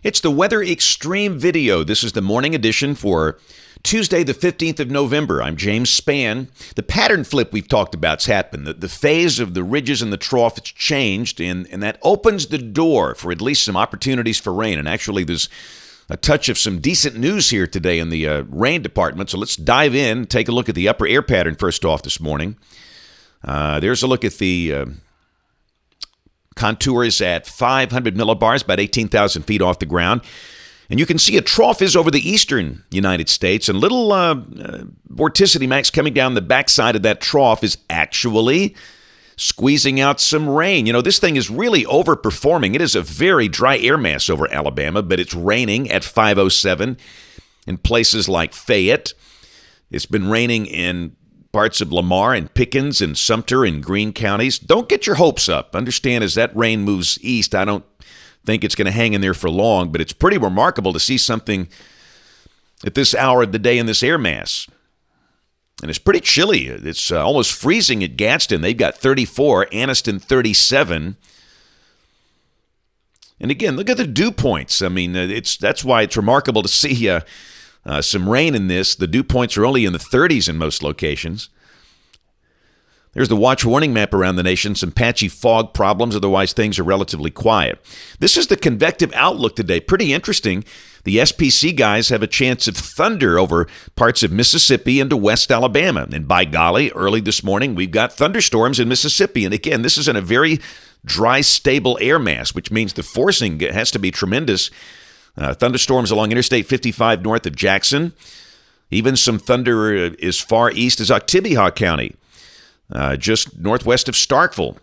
It's the Weather Xtreme video. This is the morning edition for Tuesday, the 15th of November. I'm James Spann. The pattern flip we've talked about's happened. The phase of the ridges and the trough, it's changed, and that opens the door for at least some opportunities for rain. And actually, there's a touch of some decent news here today in the rain department. So let's dive in and take a look at the upper air pattern first off this morning. There's a look at the contours at 500 millibars, about 18,000 feet off the ground. And you can see a trough is over the eastern United States, and little vorticity max coming down the backside of that trough is actually squeezing out some rain. You know, this thing is really overperforming. It is a very dry air mass over Alabama, but it's raining at 507 in places like Fayette. It's been raining in parts of Lamar and Pickens and Sumter and Greene counties. Don't get your hopes up. Understand, as that rain moves east, I don't think it's going to hang in there for long, but it's pretty remarkable to see something at this hour of the day in this air mass. And it's pretty chilly. It's almost freezing at Gadsden. They've got 34, Anniston 37. And again, look at the dew points. I mean, that's why it's remarkable to see some rain in this. The dew points are only in the 30s in most locations. There's the watch warning map around the nation. Some patchy fog problems. Otherwise, things are relatively quiet. This is the convective outlook today. Pretty interesting. The SPC guys have a chance of thunder over parts of Mississippi into West Alabama. And by golly, early this morning, we've got thunderstorms in Mississippi. And again, this is in a very dry, stable air mass, which means the forcing has to be tremendous. Thunderstorms along Interstate 55 north of Jackson. Even some thunder as far east as Oktibbeha County, just northwest of Starkville.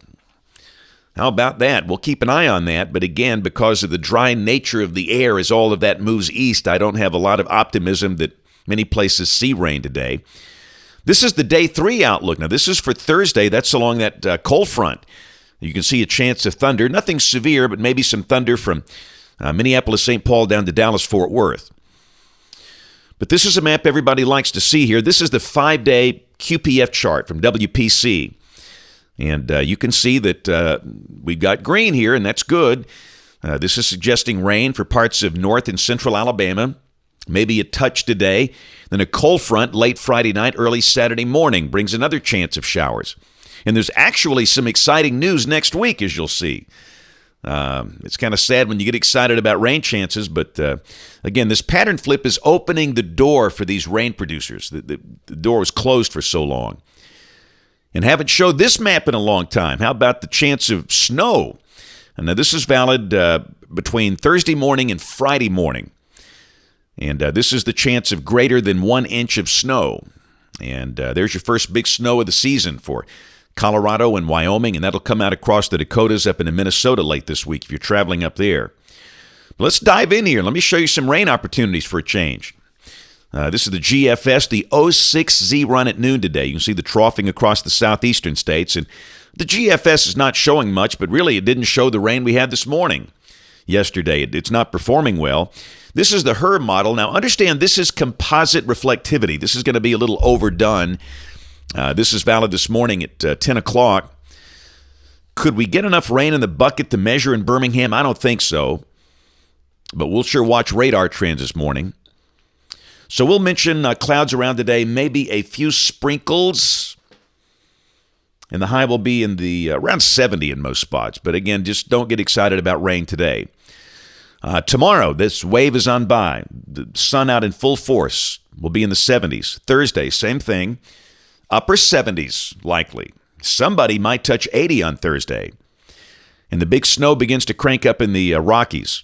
How about that? We'll keep an eye on that. But again, because of the dry nature of the air as all of that moves east, I don't have a lot of optimism that many places see rain today. This is the day 3 outlook. Now, this is for Thursday. That's along that cold front. You can see a chance of thunder. Nothing severe, but maybe some thunder from Minneapolis, St. Paul down to Dallas, Fort Worth. But this is a map everybody likes to see here. This is the 5-day QPF chart from WPC. And you can see that we've got green here, and that's good. This is suggesting rain for parts of north and central Alabama, maybe a touch today. Then a cold front late Friday night, early Saturday morning brings another chance of showers. And there's actually some exciting news next week, as you'll see. It's kind of sad when you get excited about rain chances, but again, this pattern flip is opening the door for these rain producers. The door was closed for so long. And haven't showed this map in a long time. How about the chance of snow? And now this is valid between Thursday morning and Friday morning. And this is the chance of greater than 1 inch of snow. And there's your first big snow of the season for Colorado and Wyoming, and that'll come out across the Dakotas up into Minnesota late this week if you're traveling up there. But let's dive in here. Let me show you some rain opportunities for a change. This is the GFS, the 06Z run at noon today. You can see the troughing across the southeastern states, and the GFS is not showing much, but really it didn't show the rain we had this morning, yesterday. It's not performing well. This is the HRRR model. Now, understand this is composite reflectivity. This is going to be a little overdone. This is valid this morning at 10 o'clock. Could we get enough rain in the bucket to measure in Birmingham? I don't think so. But we'll sure watch radar trends this morning. So we'll mention clouds around today, maybe a few sprinkles. And the high will be in the around 70 in most spots. But again, just don't get excited about rain today. Tomorrow, this wave is on by. The sun out in full force will be in the 70s. Thursday, same thing. Upper 70s, likely. Somebody might touch 80 on Thursday. And the big snow begins to crank up in the Rockies.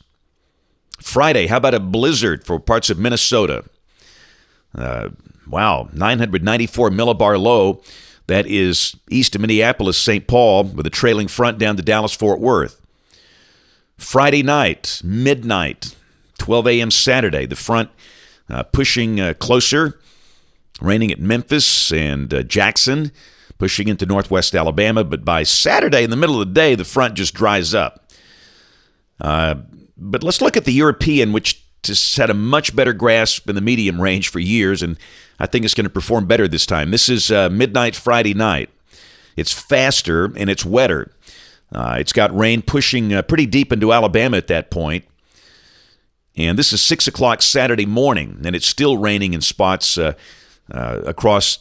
Friday, how about a blizzard for parts of Minnesota? 994 millibar low. That is east of Minneapolis, St. Paul, with a trailing front down to Dallas, Fort Worth. Friday night, midnight, 12 a.m. Saturday, the front pushing closer. Raining at Memphis and Jackson, pushing into northwest Alabama. But by Saturday, in the middle of the day, the front just dries up. But let's look at the European, which has had a much better grasp in the medium range for years, and I think it's going to perform better this time. This is midnight Friday night. It's faster and it's wetter. It's got rain pushing pretty deep into Alabama at that point. And this is 6 o'clock Saturday morning, and it's still raining in spots across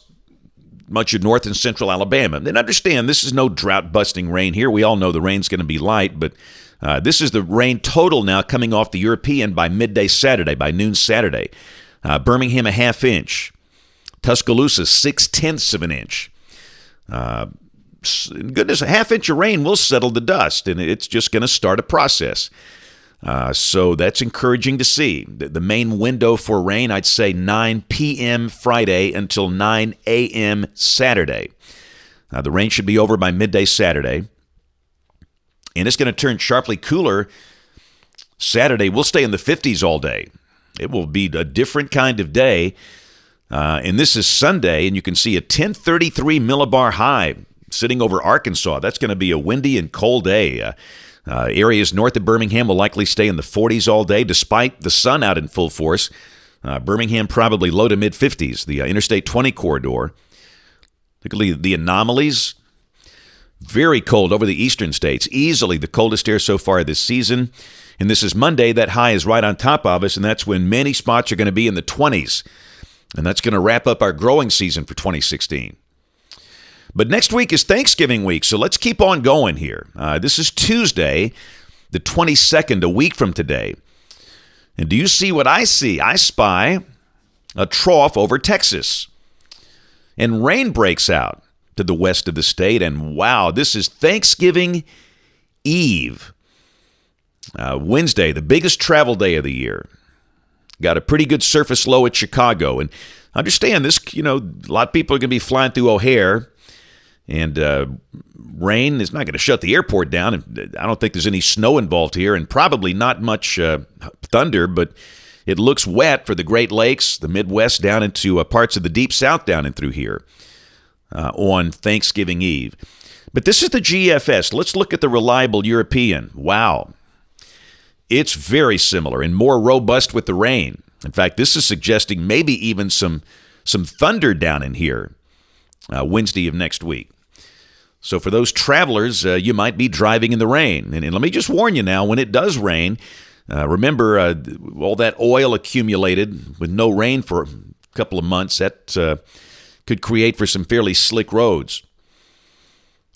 much of north and central Alabama. And understand, this is no drought-busting rain here. We all know the rain's going to be light, but this is the rain total now coming off the European by midday Saturday, by noon Saturday. Birmingham, a half inch. Tuscaloosa, 6/10 of an inch. Goodness, a half inch of rain will settle the dust, and it's just going to start a process. So that's encouraging to see. The main window for rain, I'd say 9 p.m. Friday until 9 a.m. Saturday. The rain should be over by midday Saturday. And it's going to turn sharply cooler Saturday. We'll stay in the 50s all day. It will be a different kind of day. And this is Sunday, and you can see a 1033 millibar high sitting over Arkansas. That's going to be a windy and cold day. Areas north of Birmingham will likely stay in the 40s all day, despite the sun out in full force. Birmingham probably low to mid-50s, the Interstate 20 corridor. Look at the anomalies. Very cold over the eastern states, easily the coldest air so far this season. And this is Monday. That high is right on top of us, and that's when many spots are going to be in the 20s. And that's going to wrap up our growing season for 2016. But next week is Thanksgiving week, so let's keep on going here. This is Tuesday, the 22nd, a week from today. And do you see what I see? I spy a trough over Texas. And rain breaks out to the west of the state. And wow, this is Thanksgiving Eve. Wednesday, the biggest travel day of the year. Got a pretty good surface low at Chicago. And understand this, a lot of people are going to be flying through O'Hare. And rain is not going to shut the airport down. And I don't think there's any snow involved here, and probably not much thunder, but it looks wet for the Great Lakes, the Midwest, down into parts of the Deep South down and through here on Thanksgiving Eve. But this is the GFS. Let's look at the reliable European. Wow. It's very similar and more robust with the rain. In fact, this is suggesting maybe even some thunder down in here Wednesday of next week. So for those travelers, you might be driving in the rain. And let me just warn you now, when it does rain, remember all that oil accumulated with no rain for a couple of months, that could create for some fairly slick roads.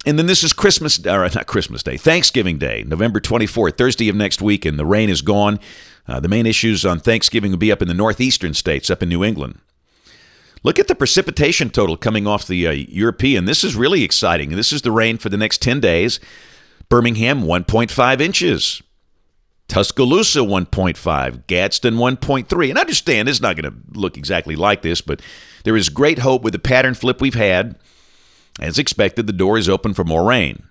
And then this is Thanksgiving Day, November 24th, Thursday of next week, and the rain is gone. The main issues on Thanksgiving will be up in the northeastern states, up in New England. Look at the precipitation total coming off the European. This is really exciting. This is the rain for the next 10 days. Birmingham, 1.5 inches. Tuscaloosa, 1.5. Gadsden, 1.3. And understand, it's not going to look exactly like this, but there is great hope with the pattern flip we've had. As expected, the door is open for more rain.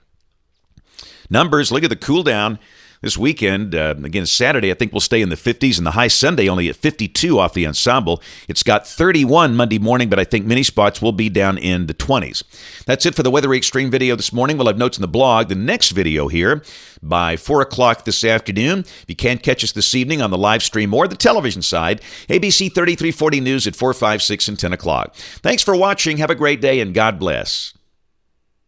Numbers, look at the cool down this weekend. Again, Saturday, I think we'll stay in the 50s, and the high Sunday only at 52 off the ensemble. It's got 31 Monday morning, but I think many spots will be down in the 20s. That's it for the Weather Xtreme video this morning. We'll have notes in the blog. The next video here by 4 o'clock this afternoon. If you can't catch us this evening on the live stream or the television side, ABC 3340 News at 4, 5, 6, and 10 o'clock. Thanks for watching. Have a great day, and God bless.